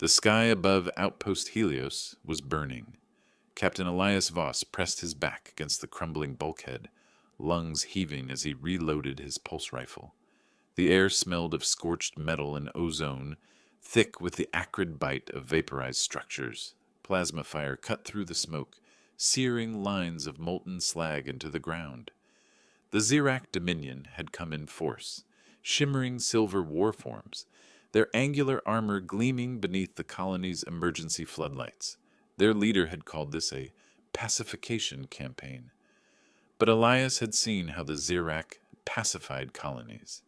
The sky above Outpost Helios was burning. Captain Elias Voss pressed his back against the crumbling bulkhead, lungs heaving as he reloaded his pulse rifle. The air smelled of scorched metal and ozone, thick with the acrid bite of vaporized structures. Plasma fire cut through the smoke, searing lines of molten slag into the ground. The Xerac Dominion had come in force, shimmering silver warforms, their angular armor gleaming beneath the colony's emergency floodlights. Their leader had called this a pacification campaign. But Elias had seen how the Xerac pacified colonies.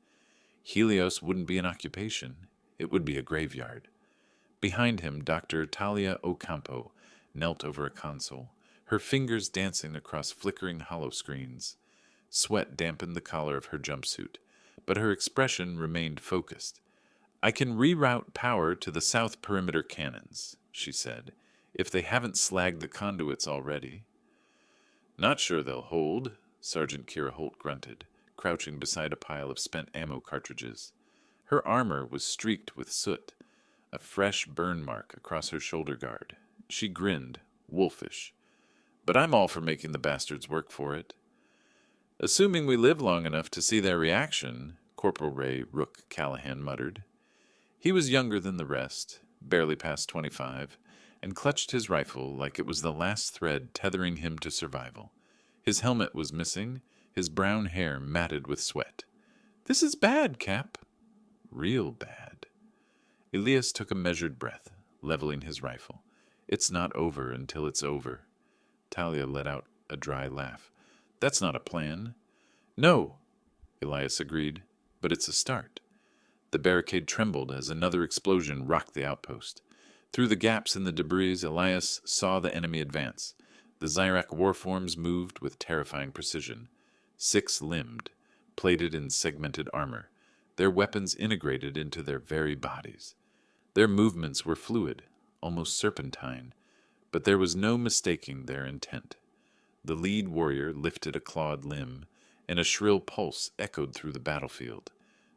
Helios wouldn't be an occupation, it would be a graveyard. Behind him, Dr. Talia Ocampo knelt over a console, her fingers dancing across flickering holoscreens. Sweat dampened the collar of her jumpsuit, but her expression remained focused. "I can reroute power to the south perimeter cannons," she said, "if they haven't slagged the conduits already." "Not sure they'll hold," Sergeant Kira Holt grunted, crouching beside a pile of spent ammo cartridges. Her armor was streaked with soot, a fresh burn mark across her shoulder guard. She grinned, wolfish. "But I'm all for making the bastards work for it." "Assuming we live long enough to see their reaction," Corporal Ray Rook Callahan muttered. He was younger than the rest, barely past 25, and clutched his rifle like it was the last thread tethering him to survival. His helmet was missing, his brown hair matted with sweat. "This is bad, Cap." "Real bad." Elias took a measured breath, leveling his rifle. "It's not over until it's over." Talia let out a dry laugh. "That's not a plan." "No," Elias agreed, "but it's a start." The barricade trembled as another explosion rocked the outpost. Through the gaps in the debris, Elias saw the enemy advance. The Xerac warforms moved with terrifying precision. Six-limbed, plated in segmented armor, their weapons integrated into their very bodies. Their movements were fluid, almost serpentine, but there was no mistaking their intent. The lead warrior lifted a clawed limb, and a shrill pulse echoed through the battlefield.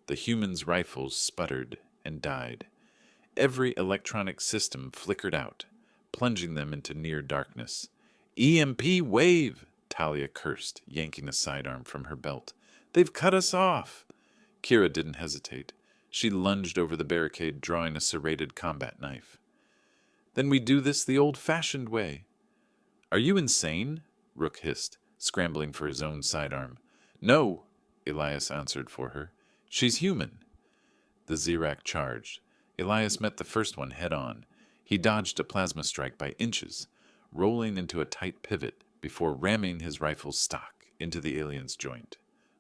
The humans' rifles sputtered and died. Every electronic system flickered out, plunging them into near darkness. "EMP wave!" Talia cursed, yanking a sidearm from her belt. "They've cut us off!" Kira didn't hesitate. She lunged over the barricade, drawing a serrated combat knife. "Then we do this the old-fashioned way." "Are you insane?" Rook hissed, scrambling for his own sidearm. "No," Elias answered for her. "She's human." The Xerac charged. Elias met the first one head-on. He dodged a plasma strike by inches, rolling into a tight pivot before ramming his rifle's stock into the alien's joint.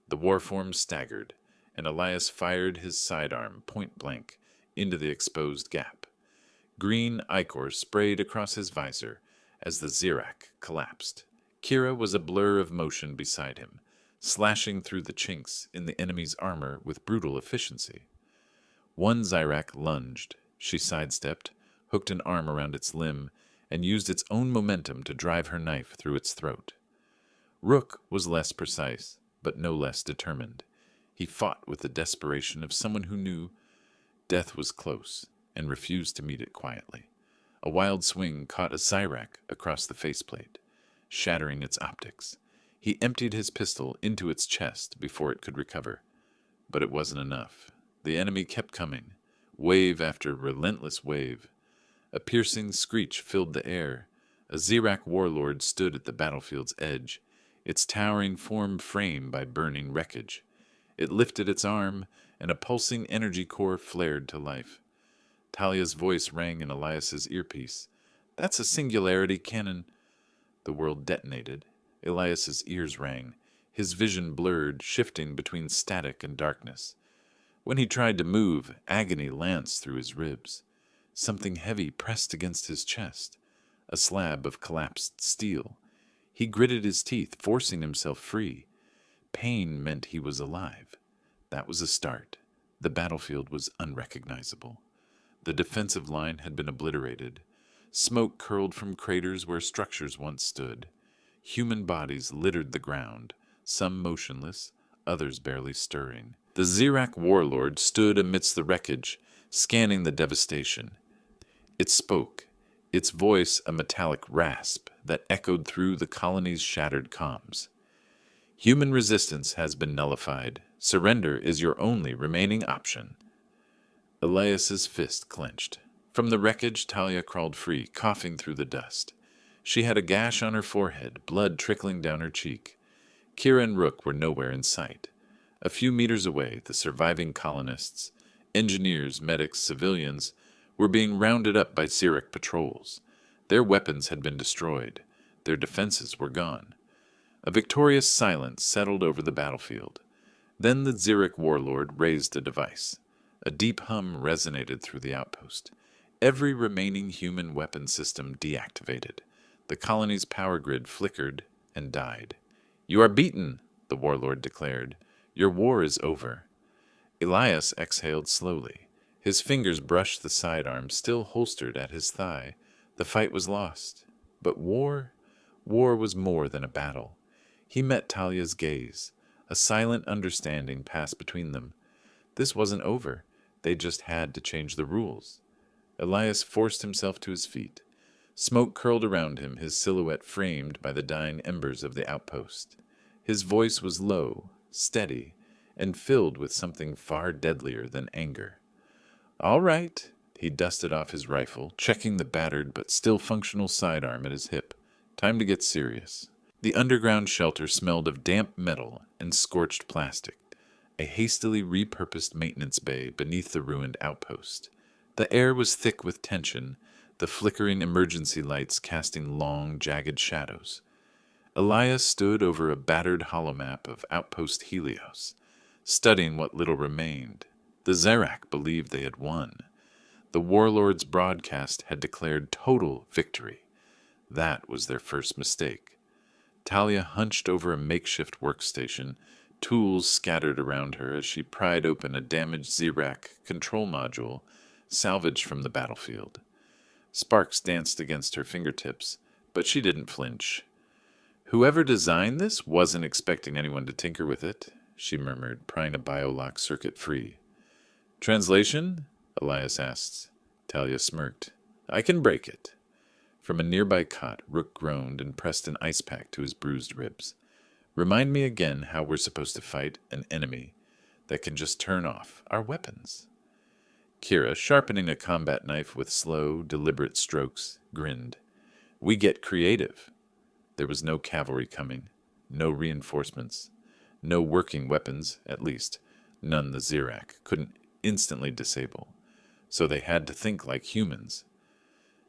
The warform staggered, and Elias fired his sidearm point-blank into the exposed gap. Green ichor sprayed across his visor as the Xerac collapsed. Kira was a blur of motion beside him, slashing through the chinks in the enemy's armor with brutal efficiency. One Xerac lunged. She sidestepped, hooked an arm around its limb, and used its own momentum to drive her knife through its throat. Rook was less precise, but no less determined. He fought with the desperation of someone who knew death was close and refused to meet it quietly. A wild swing caught a Xerac across the faceplate, shattering its optics. He emptied his pistol into its chest before it could recover. But it wasn't enough. The enemy kept coming, wave after relentless wave. A piercing screech filled the air. A Xerac warlord stood at the battlefield's edge, its towering form framed by burning wreckage. It lifted its arm, and a pulsing energy core flared to life. Talia's voice rang in Elias's earpiece. "That's a singularity cannon." The world detonated. Elias's ears rang. His vision blurred, shifting between static and darkness. When he tried to move, agony lanced through his ribs. Something heavy pressed against his chest, a slab of collapsed steel. He gritted his teeth, forcing himself free. Pain meant he was alive. That was a start. The battlefield was unrecognizable. The defensive line had been obliterated. Smoke curled from craters where structures once stood. Human bodies littered the ground, some motionless, others barely stirring. The Xerac warlord stood amidst the wreckage, scanning the devastation. It spoke, its voice a metallic rasp that echoed through the colony's shattered comms. Human resistance has been nullified. Surrender is your only remaining option. Elias's fist clenched. From the wreckage, Talia crawled free, coughing through the dust. She had a gash on her forehead, blood trickling down her cheek. Kira and Rook were nowhere in sight. A few meters away, the surviving colonists, engineers, medics, civilians, were being rounded up by Xeric patrols. Their weapons had been destroyed. Their defenses were gone. A victorious silence settled over the battlefield. Then the Xeric warlord raised a device. A deep hum resonated through the outpost. Every remaining human weapon system deactivated. The colony's power grid flickered and died. "You are beaten," the warlord declared. "Your war is over." Elias exhaled slowly. His fingers brushed the sidearm still holstered at his thigh. The fight was lost. But war was more than a battle. He met Talia's gaze. A silent understanding passed between them. This wasn't over. They just had to change the rules. Elias forced himself to his feet. Smoke curled around him, his silhouette framed by the dying embers of the outpost. His voice was low, steady, and filled with something far deadlier than anger. "All right." He dusted off his rifle, checking the battered but still functional sidearm at his hip. "Time to get serious." The underground shelter smelled of damp metal and scorched plastic, a hastily repurposed maintenance bay beneath the ruined outpost. The air was thick with tension, the flickering emergency lights casting long, jagged shadows. Elias stood over a battered holomap of Outpost Helios, studying what little remained. The Xerac believed they had won. The warlord's broadcast had declared total victory. That was their first mistake. Talia hunched over a makeshift workstation, tools scattered around her as she pried open a damaged Xerac control module salvaged from the battlefield. Sparks danced against her fingertips, but she didn't flinch. "Whoever designed this wasn't expecting anyone to tinker with it," she murmured, prying a biolock circuit free. "Translation?" Elias asked. Talia smirked. "I can break it." From a nearby cot, Rook groaned and pressed an ice pack to his bruised ribs. "Remind me again how we're supposed to fight an enemy that can just turn off our weapons." Kira, sharpening a combat knife with slow, deliberate strokes, grinned. "We get creative." There was no cavalry coming, no reinforcements, no working weapons, at least none the Xerac couldn't instantly disable. So they had to think like humans.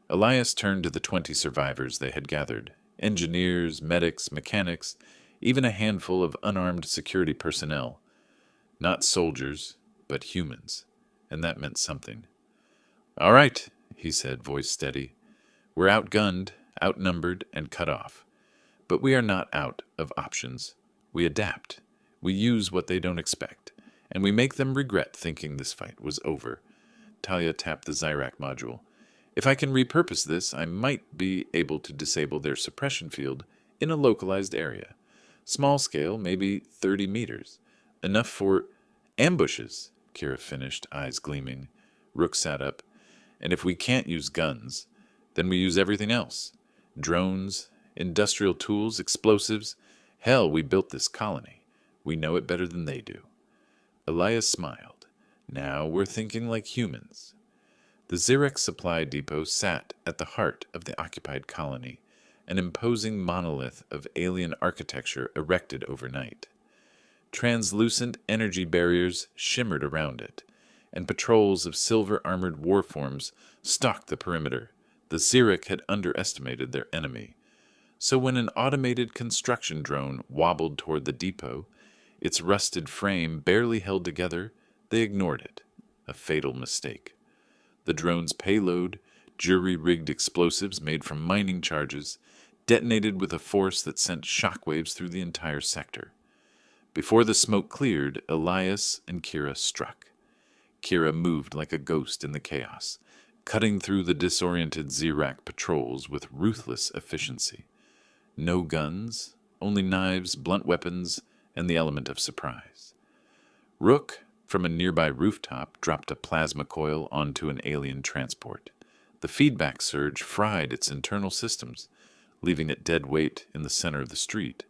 Elias turned to the 20 survivors they had gathered, engineers, medics, mechanics, even a handful of unarmed security personnel. Not soldiers, but humans, and that meant something. "All right," he said, voice steady. "We're outgunned, outnumbered, and cut off. But we are not out of options. We adapt. We use what they don't expect, and we make them regret thinking this fight was over." Talia tapped the Xerac module. "If I can repurpose this, I might be able to disable their suppression field in a localized area. Small scale, maybe 30 meters. Enough for ambushes," Kira finished, eyes gleaming. Rook sat up. "And if we can't use guns, then we use everything else. Drones, industrial tools, explosives. Hell, we built this colony. We know it better than they do." Elias smiled. "Now we're thinking like humans." The Xerac supply depot sat at the heart of the occupied colony, an imposing monolith of alien architecture erected overnight. Translucent energy barriers shimmered around it, and patrols of silver-armored warforms stalked the perimeter. The Xerac had underestimated their enemy. So when an automated construction drone wobbled toward the depot, its rusted frame barely held together, they ignored it. A fatal mistake. The drone's payload, jury-rigged explosives made from mining charges, detonated with a force that sent shockwaves through the entire sector. Before the smoke cleared, Elias and Kira struck. Kira moved like a ghost in the chaos, cutting through the disoriented Xerac patrols with ruthless efficiency. No guns, only knives, blunt weapons, and the element of surprise. Rook, from a nearby rooftop, dropped a plasma coil onto an alien transport. The feedback surge fried its internal systems, leaving it dead weight in the center of the street.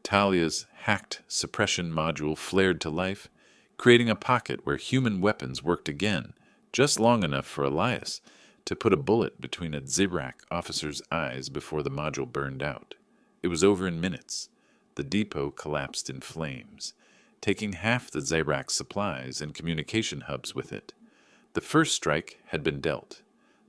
Talia's hacked suppression module flared to life, creating a pocket where human weapons worked again, just long enough for Elias to put a bullet between a Zirac officer's eyes before the module burned out. It was over in minutes. The depot collapsed in flames, taking half the Zirac supplies and communication hubs with it. The first strike had been dealt.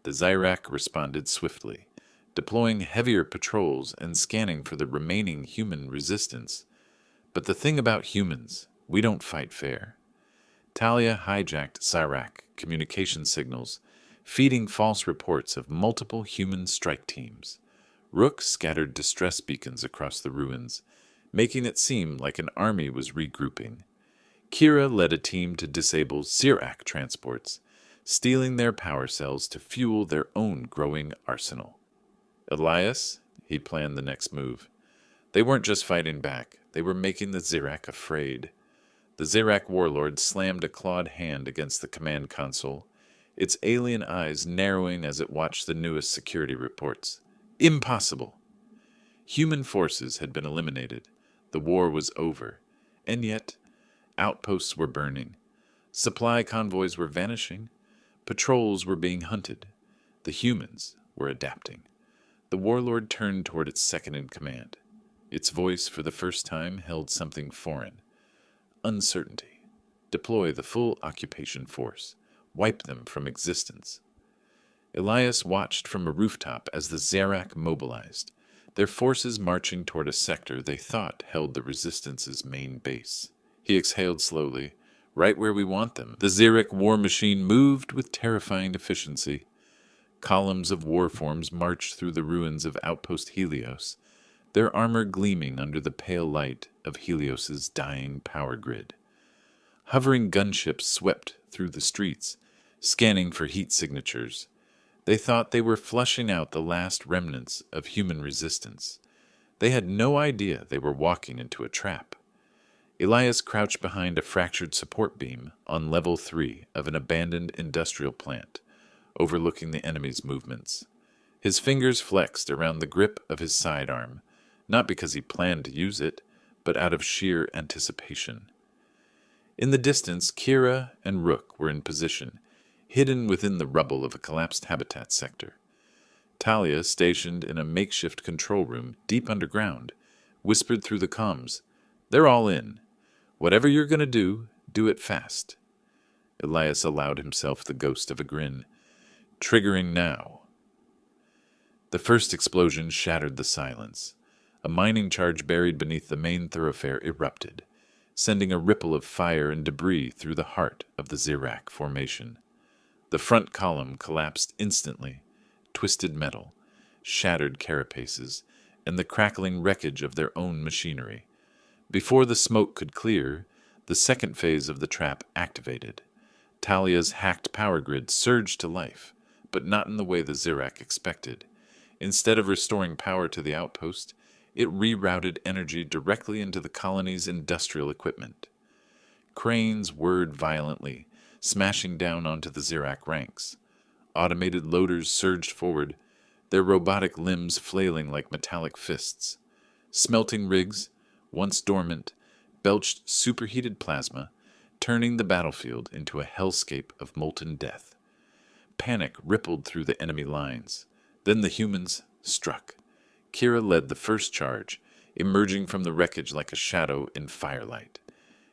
The Zirac responded swiftly, deploying heavier patrols and scanning for the remaining human resistance. But the thing about humans, we don't fight fair. Talia hijacked Zirac communication signals, feeding false reports of multiple human strike teams. Rook scattered distress beacons across the ruins, making it seem like an army was regrouping. Kira led a team to disable Zirac transports, stealing their power cells to fuel their own growing arsenal. Elias, he planned the next move. They weren't just fighting back, they were making the Zirac afraid. The Zirac warlord slammed a clawed hand against the command console, its alien eyes narrowing as it watched the newest security reports. Impossible! Human forces had been eliminated. The war was over. And yet, outposts were burning. Supply convoys were vanishing. Patrols were being hunted. The humans were adapting. The warlord turned toward its second-in-command. Its voice, for the first time, held something foreign. Uncertainty. Deploy the full occupation force. Wipe them from existence. Elias watched from a rooftop as the Zirac mobilized, their forces marching toward a sector they thought held the Resistance's main base. He exhaled slowly. Right where we want them. The Zirac war machine moved with terrifying efficiency. Columns of warforms marched through the ruins of Outpost Helios, their armor gleaming under the pale light of Helios's dying power grid. Hovering gunships swept through the streets, scanning for heat signatures. They thought they were flushing out the last remnants of human resistance. They had no idea they were walking into a trap. Elias crouched behind a fractured support beam on level 3 of an abandoned industrial plant, overlooking the enemy's movements. His fingers flexed around the grip of his sidearm, not because he planned to use it, but out of sheer anticipation. In the distance, Kira and Rook were in position, hidden within the rubble of a collapsed habitat sector. Talia, stationed in a makeshift control room deep underground, whispered through the comms, "They're all in. Whatever you're going to do it fast." Elias allowed himself the ghost of a grin. "Triggering now." The first explosion shattered the silence. A mining charge buried beneath the main thoroughfare erupted, sending a ripple of fire and debris through the heart of the Zirac formation. The front column collapsed instantly, twisted metal, shattered carapaces, and the crackling wreckage of their own machinery. Before the smoke could clear, the second phase of the trap activated. Talia's hacked power grid surged to life, but not in the way the Zirac expected. Instead of restoring power to the outpost, it rerouted energy directly into the colony's industrial equipment. Cranes whirred violently, smashing down onto the Zirac ranks. Automated loaders surged forward, their robotic limbs flailing like metallic fists. Smelting rigs, once dormant, belched superheated plasma, turning the battlefield into a hellscape of molten death. Panic rippled through the enemy lines. Then the humans struck. Kira led the first charge, emerging from the wreckage like a shadow in firelight.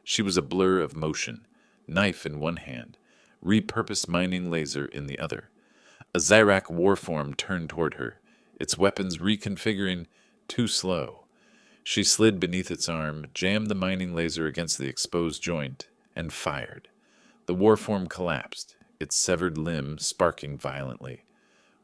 She was a blur of motion, knife in one hand, repurposed mining laser in the other. A Zirac warform turned toward her, its weapons reconfiguring, too slow. She slid beneath its arm, jammed the mining laser against the exposed joint, and fired. The warform collapsed, its severed limb sparking violently.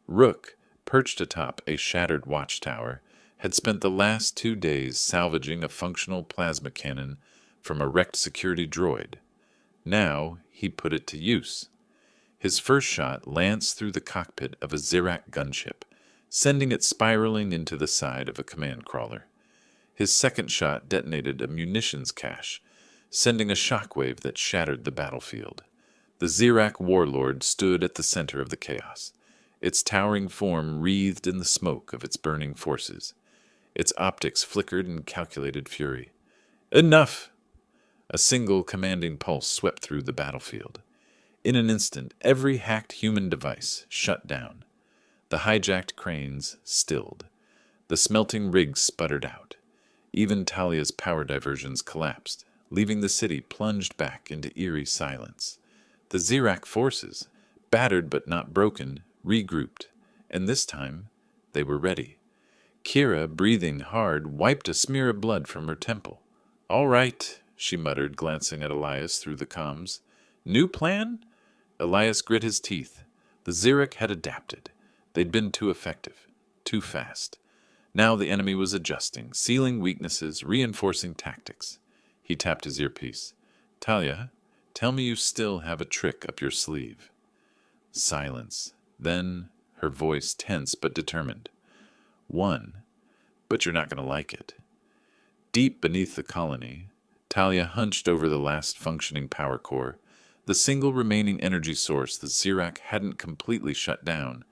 Rook, perched atop a shattered watchtower, had spent the last 2 days salvaging a functional plasma cannon from a wrecked security droid. Now he put it to use. His first shot lanced through the cockpit of a Zirac gunship, sending it spiraling into the side of a command crawler. His second shot detonated a munitions cache, sending a shockwave that shattered the battlefield. The Zirac warlord stood at the center of the chaos, its towering form wreathed in the smoke of its burning forces. Its optics flickered in calculated fury. Enough! A single commanding pulse swept through the battlefield. In an instant, every hacked human device shut down. The hijacked cranes stilled. The smelting rigs sputtered out. Even Talia's power diversions collapsed, leaving the city plunged back into eerie silence. The Xerac forces, battered but not broken, regrouped, and this time they were ready. Kira, breathing hard, wiped a smear of blood from her temple. "All right," she muttered, glancing at Elias through the comms. "New plan?" Elias grit his teeth. The Xerac had adapted. They'd been too effective, too fast. Now the enemy was adjusting, sealing weaknesses, reinforcing tactics. He tapped his earpiece. "Talia, tell me you still have a trick up your sleeve." Silence. Then, her voice tense but determined. "One, but you're not going to like it." Deep beneath the colony, Talia hunched over the last functioning power core, the single remaining energy source the Xerac hadn't completely shut down.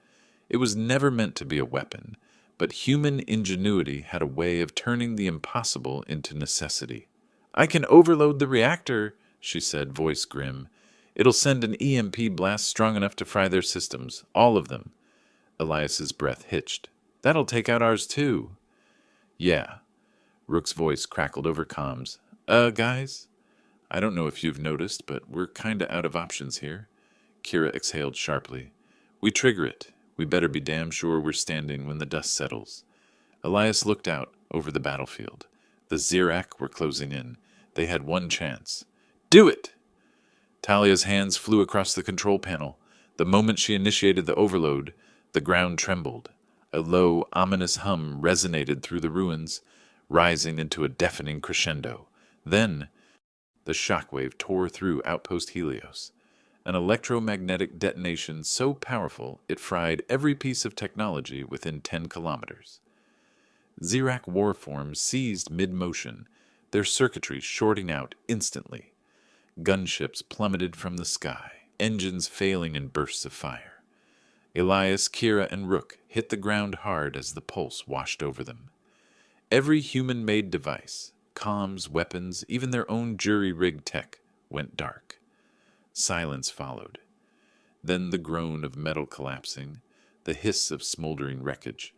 It was never meant to be a weapon, but human ingenuity had a way of turning the impossible into necessity. "I can overload the reactor," she said, voice grim. "It'll send an EMP blast strong enough to fry their systems, all of them." Elias's breath hitched. "That'll take out ours too." "Yeah." Rook's voice crackled over comms. Guys? I don't know if you've noticed, but we're kinda out of options here." Kira exhaled sharply. "We trigger it. We better be damn sure we're standing when the dust settles." Elias looked out over the battlefield. The Xerac were closing in. They had one chance. "Do it!" Talia's hands flew across the control panel. The moment she initiated the overload, the ground trembled. A low, ominous hum resonated through the ruins, rising into a deafening crescendo. Then, the shockwave tore through Outpost Helios. An electromagnetic detonation so powerful it fried every piece of technology within 10 kilometers. Xerac warforms seized mid-motion, their circuitry shorting out instantly. Gunships plummeted from the sky, engines failing in bursts of fire. Elias, Kira, and Rook hit the ground hard as the pulse washed over them. Every human-made device, comms, weapons, even their own jury-rigged tech, went dark. Silence followed. Then the groan of metal collapsing, the hiss of smoldering wreckage.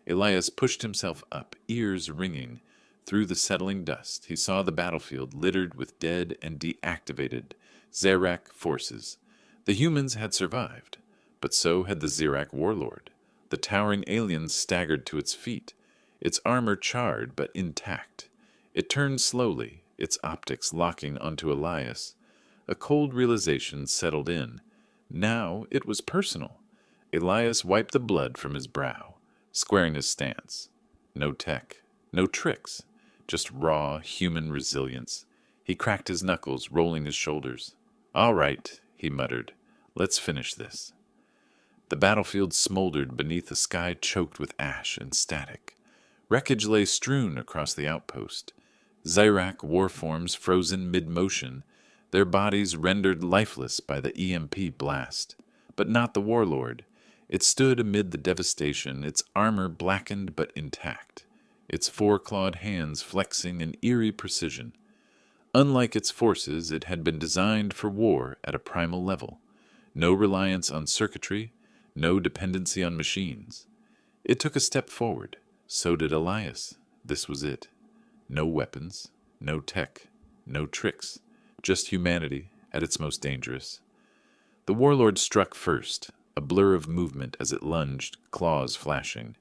Elias pushed himself up, ears ringing. Through the settling dust, he saw the battlefield littered with dead and deactivated Xerac forces. The humans had survived, but so had the Xerac warlord. The towering alien staggered to its feet, its armor charred but intact. It turned slowly, its optics locking onto Elias. A cold realization settled in. Now it was personal. Elias wiped the blood from his brow, squaring his stance. No tech, no tricks, just raw human resilience. He cracked his knuckles, rolling his shoulders. "All right," he muttered. "Let's finish this." The battlefield smoldered beneath a sky choked with ash and static. Wreckage lay strewn across the outpost. Xerac warforms frozen mid-motion, their bodies rendered lifeless by the EMP blast. But not the warlord. It stood amid the devastation, its armor blackened but intact, its four-clawed hands flexing in eerie precision. Unlike its forces, it had been designed for war at a primal level. No reliance on circuitry, no dependency on machines. It took a step forward. So did Elias. This was it. No weapons, no tech, no tricks, just humanity at its most dangerous. The warlord struck first, a blur of movement as it lunged, claws flashing.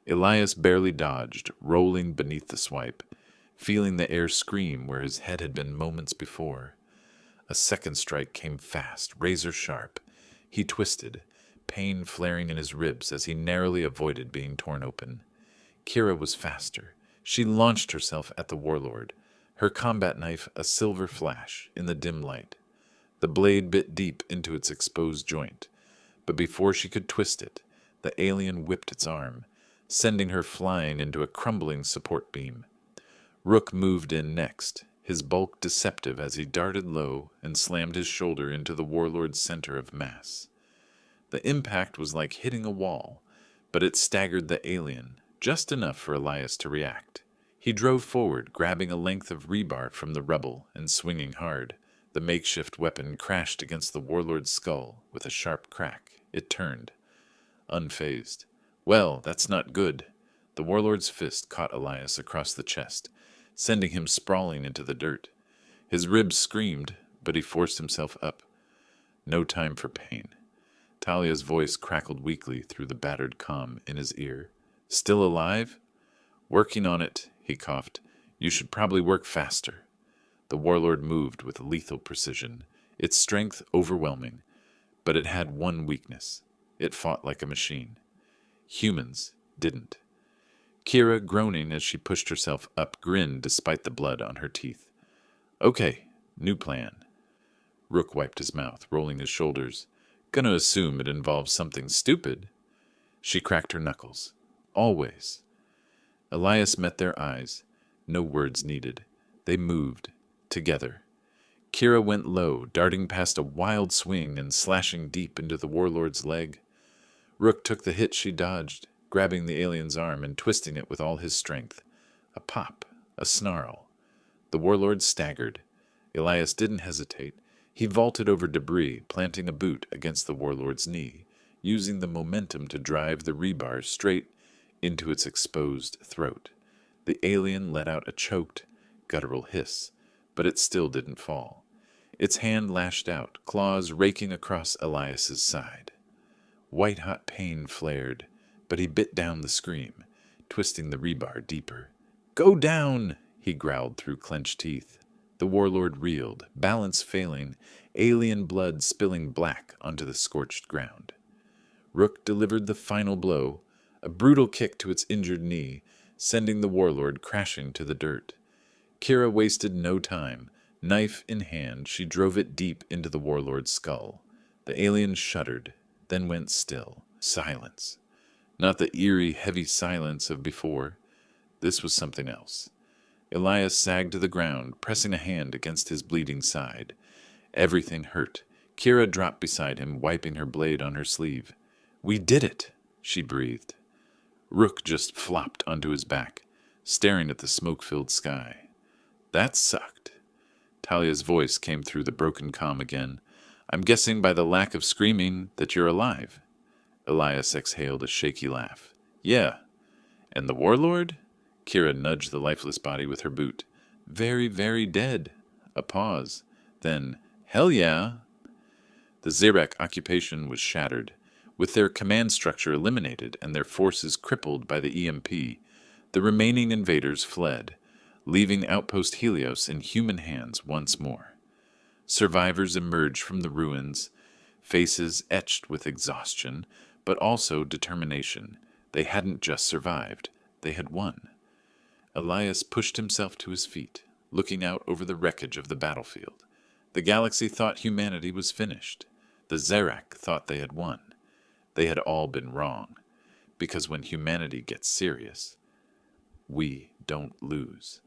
Elias barely dodged, rolling beneath the swipe, feeling the air scream where his head had been moments before. A second strike came fast, razor sharp. He twisted, pain flaring in his ribs as he narrowly avoided being torn open. Kira was faster. She launched herself at the warlord, her combat knife a silver flash in the dim light. The blade bit deep into its exposed joint, but before she could twist it, the alien whipped its arm, sending her flying into a crumbling support beam. Rook moved in next, his bulk deceptive as he darted low and slammed his shoulder into the warlord's center of mass. The impact was like hitting a wall, but it staggered the alien, just enough for Elias to react. He drove forward, grabbing a length of rebar from the rubble and swinging hard. The makeshift weapon crashed against the warlord's skull with a sharp crack. It turned, unfazed. Well, that's not good. The warlord's fist caught Elias across the chest, sending him sprawling into the dirt. His ribs screamed, but he forced himself up. No time for pain. Talia's voice crackled weakly through the battered comm in his ear. Still alive? Working on it, he coughed. You should probably work faster. The warlord moved with lethal precision, its strength overwhelming, but it had one weakness. It fought like a machine. Humans didn't. Kira, groaning as she pushed herself up, grinned despite the blood on her teeth. Okay, new plan. Rook wiped his mouth, rolling his shoulders. Gonna assume it involves something stupid. She cracked her knuckles. Always. Elias met their eyes. No words needed. They moved. Together. Kira went low, darting past a wild swing and slashing deep into the warlord's leg. Rook took the hit she dodged, grabbing the alien's arm and twisting it with all his strength. A pop. A snarl. The warlord staggered. Elias didn't hesitate. He vaulted over debris, planting a boot against the warlord's knee, using the momentum to drive the rebar straight into its exposed throat. The alien let out a choked, guttural hiss, but it still didn't fall. Its hand lashed out, claws raking across Elias's side. White-hot pain flared, but he bit down the scream, twisting the rebar deeper. Go down! He growled through clenched teeth. The warlord reeled, balance failing, alien blood spilling black onto the scorched ground. Rook delivered the final blow, a brutal kick to its injured knee, sending the warlord crashing to the dirt. Kira wasted no time. Knife in hand, she drove it deep into the warlord's skull. The alien shuddered, then went still. Silence. Not the eerie, heavy silence of before. This was something else. Elias sagged to the ground, pressing a hand against his bleeding side. Everything hurt. Kira dropped beside him, wiping her blade on her sleeve. We did it, she breathed. Rook just flopped onto his back, staring at the smoke-filled sky. That sucked. Talia's voice came through the broken comm again. I'm guessing by the lack of screaming that you're alive. Elias exhaled a shaky laugh. Yeah. And the warlord? Kira nudged the lifeless body with her boot. Very, very dead. A pause. Then, hell yeah. The Xerac occupation was shattered, with their command structure eliminated and their forces crippled by the EMP. The remaining invaders fled, leaving Outpost Helios in human hands once more. Survivors emerged from the ruins, faces etched with exhaustion, but also determination. They hadn't just survived, they had won. Elias pushed himself to his feet, looking out over the wreckage of the battlefield. The galaxy thought humanity was finished. The Xerac thought they had won. They had all been wrong, because when humanity gets serious, we don't lose.